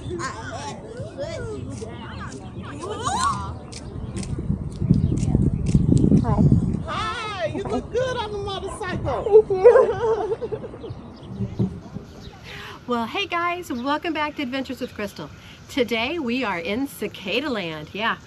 Hi, you look good on the motorcycle. Thank you. Well, hey guys, welcome back to Adventures with Crystal. Today we are in cicada land. Yeah,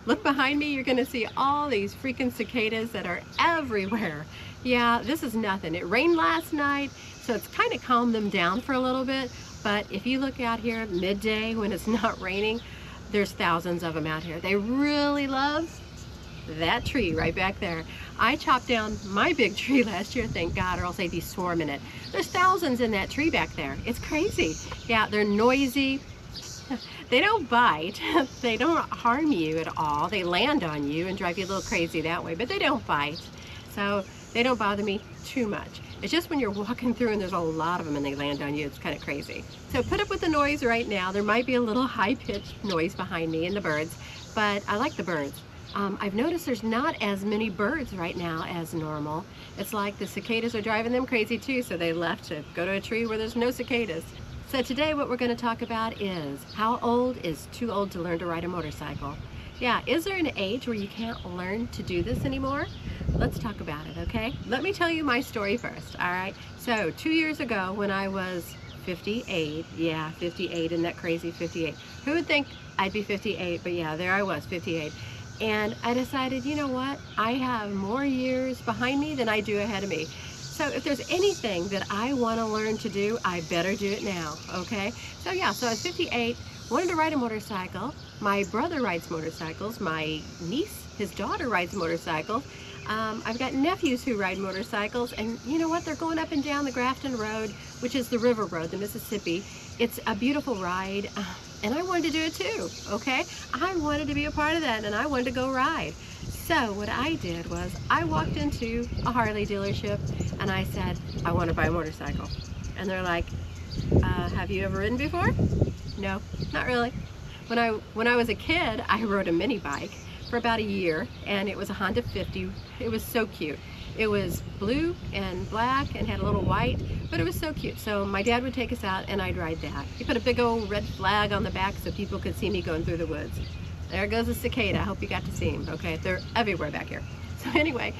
look behind me, you're gonna see all these freaking cicadas that are everywhere. Yeah, this is nothing. It rained last night, so it's kind of calmed them down for a little bit. But if you look out here midday when it's not raining, there's thousands of them out here. They really love that tree right back there. I chopped down my big tree last year, thank God, or else they'd be swarming it. There's thousands in that tree back there. It's crazy. Yeah, they're noisy. They don't bite. They don't harm you at all. They land on you and drive you a little crazy that way, but they don't bite. So they don't bother me too much. It's just when you're walking through and there's a lot of them and they land on you, it's kind of crazy. So put up with the noise right now. There might be a little high-pitched noise behind me and the birds, but I like the birds. I've noticed there's not as many birds right now as normal. It's like the cicadas are driving them crazy too, so they left to go to a tree where there's no cicadas. So today what we're going to talk about is how old is too old to learn to ride a motorcycle? Yeah, is there an age where you can't learn to do this anymore? Let's talk about it, okay? Let me tell you my story first, all right? So 2 years ago when I was 58, yeah, 58, isn't that crazy, 58? Who would think I'd be 58, but yeah, there I was, 58. And I decided, you know what? I have more years behind me than I do ahead of me. So if there's anything that I want to learn to do, I better do it now, okay? So yeah, so I was 58, wanted to ride a motorcycle. My brother rides motorcycles. My niece, his daughter rides motorcycles. I've got nephews who ride motorcycles, and you know what? They're going up and down the Grafton Road, which is the river road, the Mississippi. It's a beautiful ride. And I wanted to do it too, okay? I wanted to be a part of that, and I wanted to go ride. So what I did was I walked into a Harley dealership and I said, I want to buy a motorcycle. And they're like, have you ever ridden before? No, not really. When I was a kid, I rode a mini bike for about a year, and it was a Honda 50. It was so cute. It was blue and black and had a little white, but it was so cute. So my dad would take us out and I'd ride that. He put a big old red flag on the back so people could see me going through the woods. There goes a cicada. I hope you got to see him, okay? They're everywhere back here. So anyway,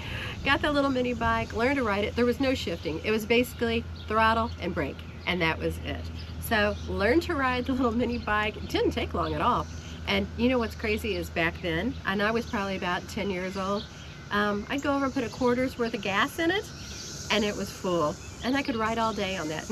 got that little mini bike, learned to ride it. There was no shifting. It was basically throttle and brake, and that was it. So learned to ride the little mini bike. It didn't take long at all. And you know what's crazy is back then, and I was probably about 10 years old, I'd go over and put a quarter's worth of gas in it, and it was full. And I could ride all day on that.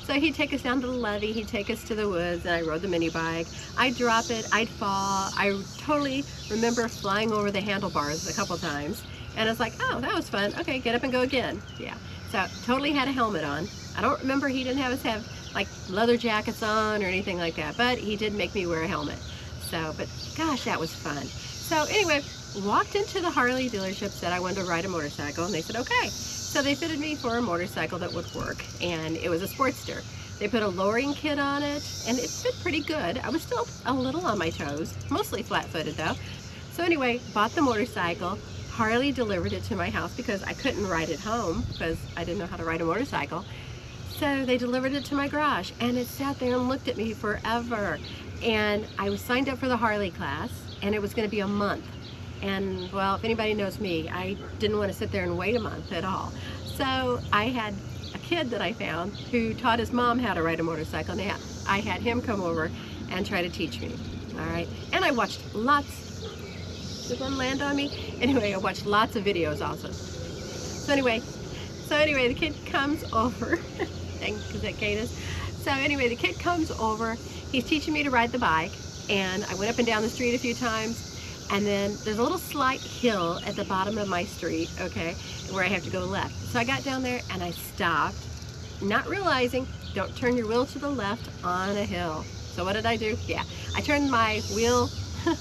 So he'd take us down to the levee, he'd take us to the woods, and I rode the mini bike. I'd drop it, I'd fall. I totally remember flying over the handlebars a couple times. And I was like, oh, that was fun. Okay, get up and go again. Yeah, so totally had a helmet on. I don't remember, he didn't have us have like leather jackets on or anything like that, but he did make me wear a helmet. So, but gosh, that was fun. So anyway, walked into the Harley dealership, said I wanted to ride a motorcycle, and they said, okay. So they fitted me for a motorcycle that would work, and it was a Sportster. They put a lowering kit on it, and it fit pretty good. I was still a little on my toes, mostly flat-footed though. So anyway, bought the motorcycle. Harley delivered it to my house because I couldn't ride it home because I didn't know how to ride a motorcycle. So they delivered it to my garage, and it sat there and looked at me forever. And I was signed up for the Harley class, and it was going to be a month. And well, if anybody knows me, I didn't want to sit there and wait a month at all. So I had a kid that I found who taught his mom how to ride a motorcycle, and I had him come over and try to teach me. All right, and I watched lots. Did one land on me? Anyway, I watched lots of videos also. So anyway, the kid comes over. Thanks, cicadas. So anyway, the kid comes over. He's teaching me to ride the bike, and I went up and down the street a few times. And then there's a little slight hill at the bottom of my street, okay, where I have to go left. So I got down there and I stopped, not realizing, don't turn your wheel to the left on a hill. So what did I do? Yeah, I turned my wheel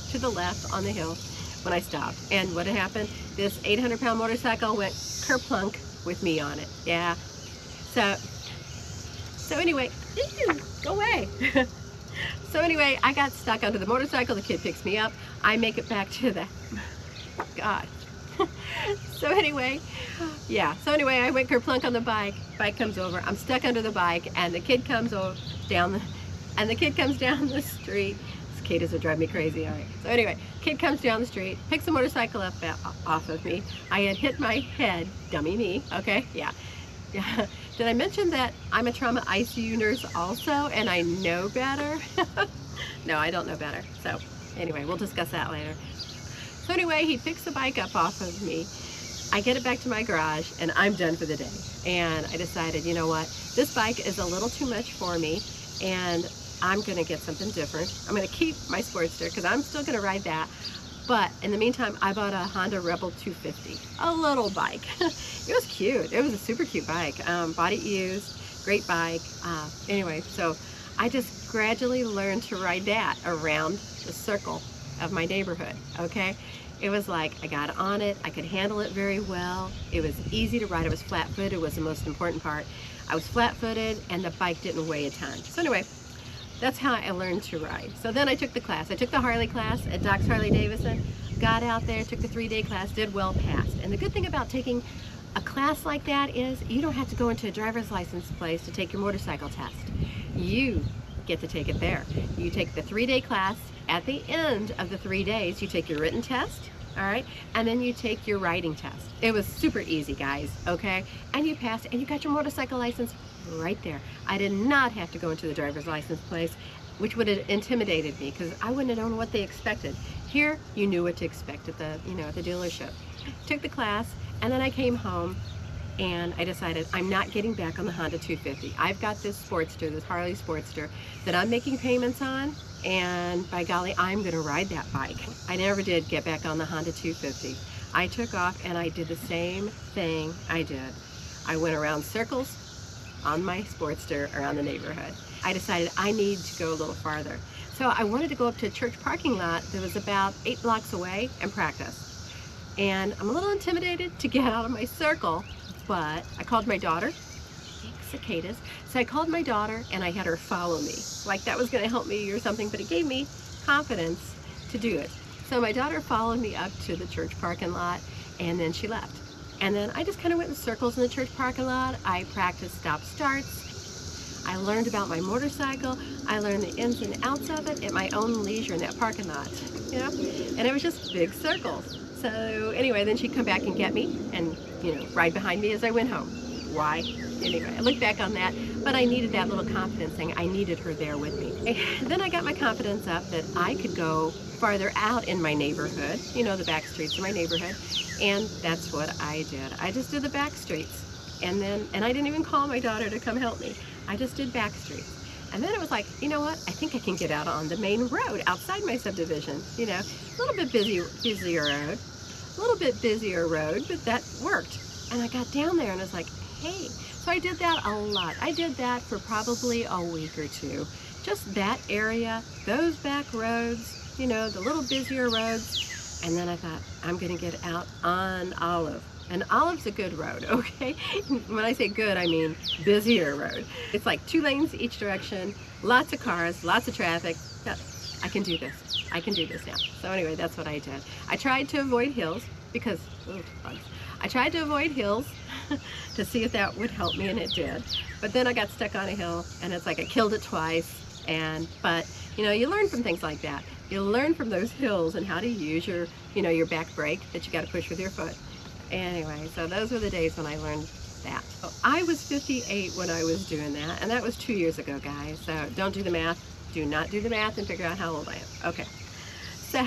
to the left on the hill when I stopped. And what had happened? This 800-pound motorcycle went kerplunk with me on it. Yeah. So anyway, go away. So anyway, I got stuck under the motorcycle. The kid picks me up. I make it back to the, God. So anyway, yeah. So anyway, I went kerplunk on the bike. Bike comes over. I'm stuck under the bike, and the kid comes over down And the kid comes down the street. Cicadas would drive me crazy, all right. So anyway, kid comes down the street, picks the motorcycle up off of me. I had hit my head, dummy me, okay, yeah. Yeah. Did I mention that I'm a trauma ICU nurse also, and I know better? No, I don't know better. So anyway, we'll discuss that later. So anyway, he picks the bike up off of me. I get it back to my garage, and I'm done for the day. And I decided, you know what, this bike is a little too much for me, and I'm gonna get something different. I'm gonna keep my Sportster, because I'm still gonna ride that. But in the meantime, I bought a Honda Rebel 250, a little bike. It was cute. It was a super cute bike. Bought it used, great bike. Anyway, so I just gradually learned to ride that around the circle of my neighborhood, okay? It was like I got on it, I could handle it very well. It was easy to ride. It was flat-footed, was the most important part. I was flat-footed and the bike didn't weigh a ton. So anyway, that's how I learned to ride. So then I took the class. I took the Harley class at Doc's Harley Davidson, got out there, took the 3-day class, did well, passed. And the good thing about taking a class like that is you don't have to go into a driver's license place to take your motorcycle test. You get to take it there. You take the 3-day class. At the end of the 3 days, you take your written test, all right? And then you take your riding test. It was super easy, guys, okay? And you passed, and you got your motorcycle license right there. I did not have to go into the driver's license place, which would have intimidated me because I wouldn't have known what they expected. Here, you knew what to expect at the, at the dealership. Took the class, and then I came home and I decided I'm not getting back on the Honda 250. I've got this Sportster, this Harley Sportster, that I'm making payments on, and by golly, I'm gonna ride that bike. I never did get back on the Honda 250. I took off and I did the same thing I did. I went around circles on my Sportster around the neighborhood. I decided I need to go a little farther. So I wanted to go up to a church parking lot that was about 8 blocks away and practice. And I'm a little intimidated to get out of my circle, but I called my daughter, cicadas. So I called my daughter and I had her follow me. Like that was gonna help me or something, but it gave me confidence to do it. So my daughter followed me up to the church parking lot and then she left. And then I just kind of went in circles in the church parking lot. I practiced stop starts. I learned about my motorcycle. I learned the ins and outs of it at my own leisure in that parking lot, And it was just big circles. So anyway, then she'd come back and get me and, ride behind me as I went home. Why? Anyway, I look back on that, but I needed that little confidence thing. I needed her there with me. And then I got my confidence up that I could go farther out in my neighborhood, the back streets of my neighborhood, and that's what I did. I just did the back streets, and I didn't even call my daughter to come help me. I just did back streets. And then it was like, you know what? I think I can get out on the main road outside my subdivision, a little bit busier road, a little bit busier road, but that worked. And I got down there and I was like, hey. So I did that a lot. I did that for probably a week or two. Just that area, those back roads, the little busier roads. And then I thought, I'm gonna get out on Olive. And Olive's a good road, okay? When I say good, I mean busier road. It's like 2 lanes each direction, lots of cars, lots of traffic. Yeah, I can do this. I can do this now. So anyway, that's what I did. I tried to avoid hills because, bugs. I tried to avoid hills to see if that would help me, and it did. But then I got stuck on a hill, and it's like I killed it twice. But you learn from things like that. You learn from those hills and how to use your, your back brake that you got to push with your foot. Anyway, so those were the days when I learned that. So I was 58 when I was doing that, and that was 2 years ago, guys. So don't do the math. Do not do the math and figure out how old I am. Okay. So,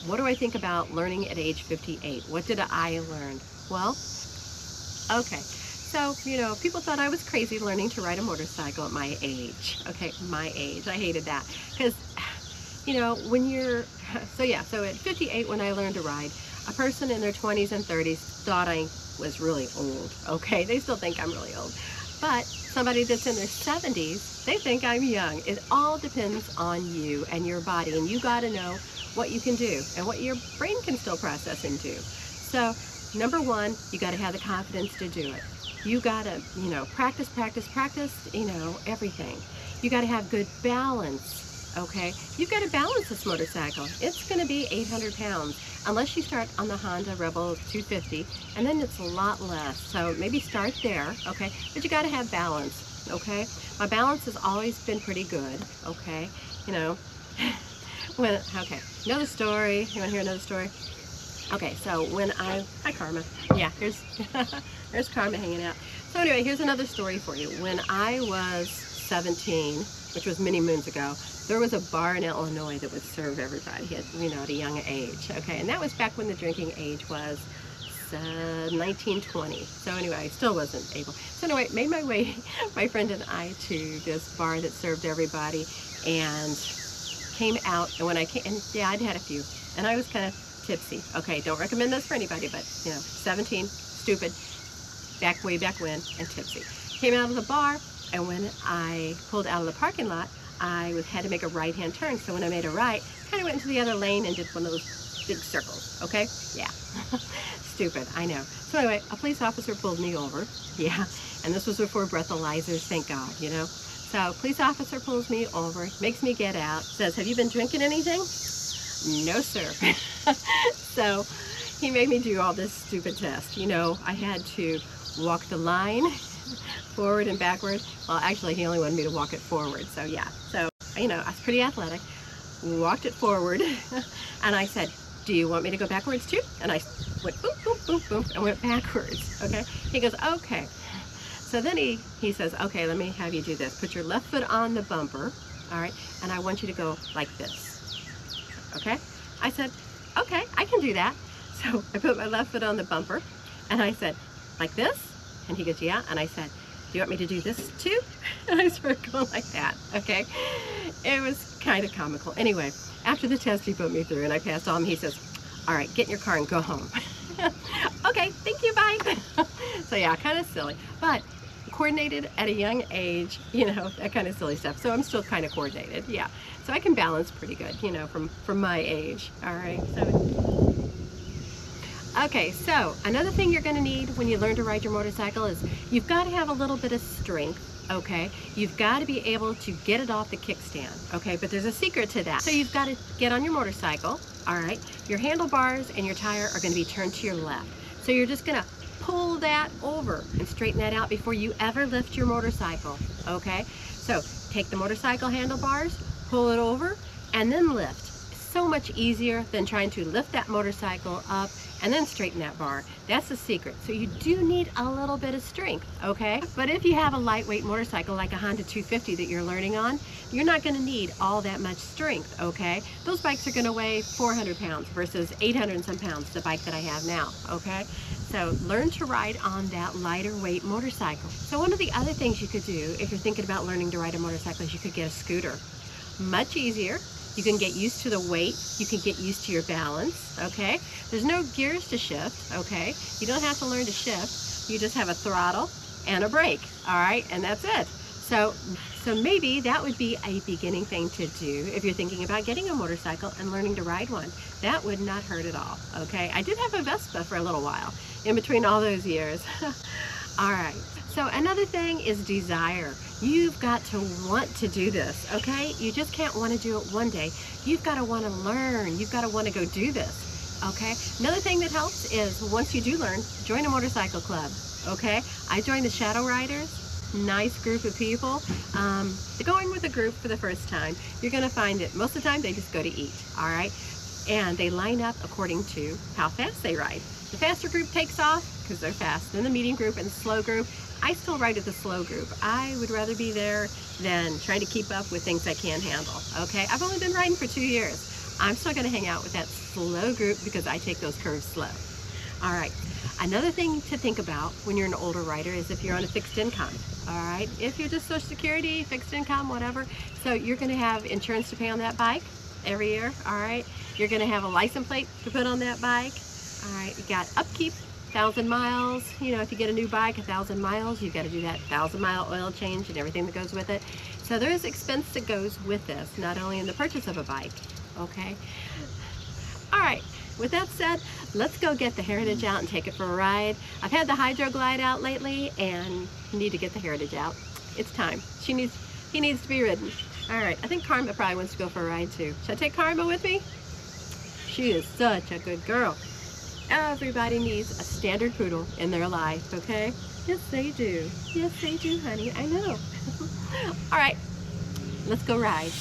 what do I think about learning at age 58? What did I learn? Well, okay. So, people thought I was crazy learning to ride a motorcycle at my age. Okay, my age. I hated that. Because, when you're, so at 58 when I learned to ride, a person in their 20s and 30s thought I was really old. Okay, they still think I'm really old. But somebody that's in their 70s, they think I'm young. It all depends on you and your body, and you got to know what you can do and what your brain can still process and do. So, number one, you got to have the confidence to do it. You got to, practice, everything. You got to have good balance, okay? You've got to balance this motorcycle. It's going to be 800 pounds, unless you start on the Honda Rebel 250, and then it's a lot less. So maybe start there, okay? But you got to have balance. okay? My balance has always been pretty good, okay? You know, okay, another story. You wanna hear another story? Okay, so hi Karma. Yeah, there's Karma hanging out. So anyway, here's another story for you. When I was 17, which was many moons ago, there was a bar in Illinois that would serve everybody at, at a young age, okay? And that was back when the drinking age was 1920. So anyway, I still wasn't able. So anyway, made my way, my friend and I, to this bar that served everybody, and came out. And when I came, and yeah, I'd had a few, and I was kind of tipsy. Okay, don't recommend this for anybody, but 17, stupid, way back when, and tipsy. Came out of the bar, and when I pulled out of the parking lot, I had to make a right-hand turn. So when I made a right, kind of went into the other lane and did one of those big circles. Okay, yeah, stupid, I know. So anyway, a police officer pulled me over. Yeah, and this was before breathalyzers, thank God, So police officer pulls me over, makes me get out, says, "Have you been drinking anything?" No, sir. So he made me do all this stupid test. I had to walk the line forward and backward. Well, actually, he only wanted me to walk it forward. So yeah, so I was pretty athletic. Walked it forward, and I said, "Do you want me to go backwards too?" And I went boom, boom, boom, boom, and went backwards. Okay. He goes, "Okay." So then he says, "Okay, let me have you do this. Put your left foot on the bumper, all right, and I want you to go like this." Okay? I said, "Okay, I can do that." So I put my left foot on the bumper, and I said, "Like this?" And he goes, "Yeah." And I said, "Do you want me to do this too?" And I started going like that, okay? It was kind of comical. Anyway, after the test he put me through and I passed all, he says, "All right, get in your car and go home." Okay, thank you, bye. So yeah, kind of silly, but coordinated at a young age, that kind of silly stuff. So I'm still kind of coordinated, yeah. So I can balance pretty good, from my age, all right? Okay, so another thing you're gonna need when you learn to ride your motorcycle is you've got to have a little bit of strength, okay? You've got to be able to get it off the kickstand, okay? But there's a secret to that. So you've got to get on your motorcycle, all right? Your handlebars and your tire are gonna be turned to your left. So you're just gonna pull that over and straighten that out before you ever lift your motorcycle, okay? So take the motorcycle handlebars, pull it over, and then lift. So much easier than trying to lift that motorcycle up and then straighten that bar. That's the secret. So you do need a little bit of strength, okay? But if you have a lightweight motorcycle like a Honda 250 that you're learning on, you're not gonna need all that much strength, okay? Those bikes are gonna weigh 400 pounds versus 800 and some pounds, the bike that I have now, okay? So learn to ride on that lighter weight motorcycle. So one of the other things you could do if you're thinking about learning to ride a motorcycle is you could get a scooter. Much easier. You can get used to the weight, you can get used to your balance, okay? There's no gears to shift, okay? You don't have to learn to shift, you just have a throttle and a brake, all right? And that's it. So maybe that would be a beginning thing to do if you're thinking about getting a motorcycle and learning to ride one. That would not hurt at all, okay? I did have a Vespa for a little while in between all those years. All right, so another thing is desire. You've got to want to do this, okay? You just can't want to do it one day. You've got to want to learn. You've got to want to go do this, okay? Another thing that helps is once you do learn, join a motorcycle club, okay? I joined the Shadow Riders. Nice group of people. Going with a group for the first time, you're going to find that most of the time they just go to eat, all right? And they line up according to how fast they ride. The faster group takes off because they're fast. Then the medium group and the slow group. I still ride with the slow group. I would rather be there than trying to keep up with things I can't handle, okay? I've only been riding for 2 years. I'm still going to hang out with that slow group because I take those curves slow. All right. Another thing to think about when you're an older rider is if you're on a fixed income, all right? If you're just Social Security, fixed income, whatever. So you're going to have insurance to pay on that bike every year, all right? You're going to have a license plate to put on that bike, all right? You got upkeep, 1,000 miles. You know, if you get a new bike, 1,000 miles, you've got to do that 1,000-mile oil change and everything that goes with it. So there is expense that goes with this, not only in the purchase of a bike, okay? All right, with that said, let's go get the Heritage out and take it for a ride. I've had the Hydro Glide out lately and need to get the Heritage out. It's time. He needs to be ridden. All right, I think Karma probably wants to go for a ride too. Should I take Karma with me? She is such a good girl. Everybody needs a standard poodle in their life, okay? Yes, they do. Yes, they do, honey. I know. All right, let's go ride.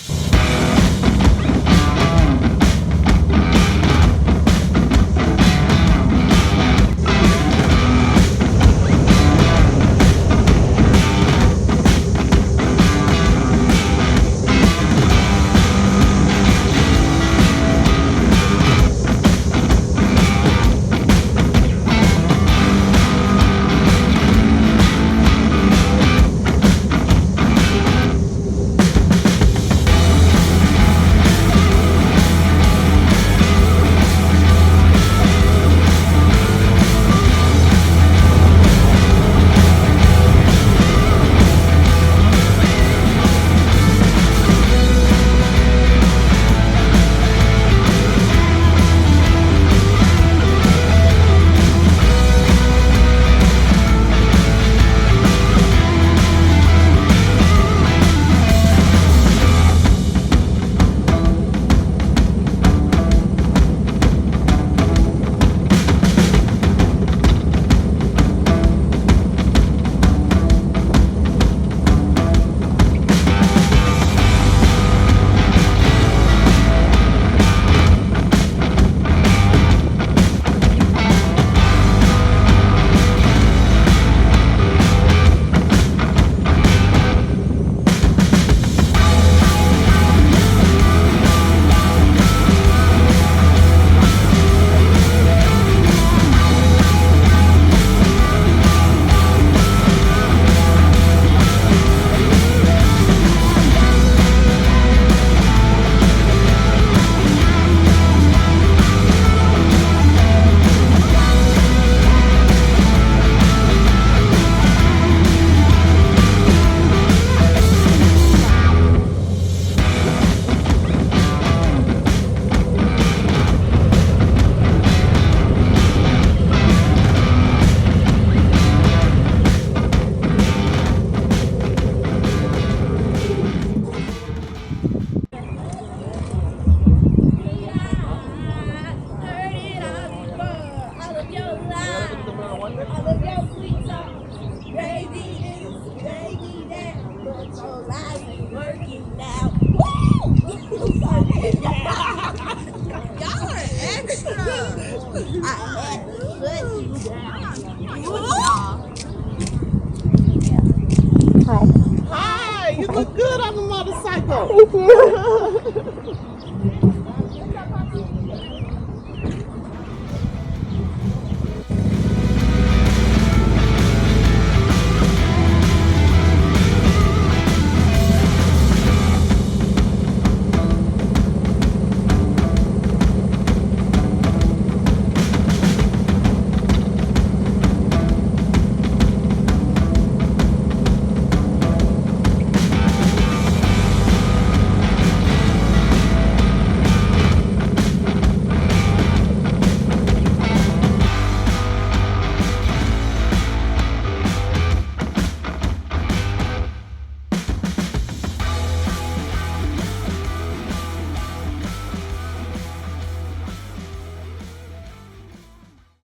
Hi, you look good on the motorcycle. Thank you.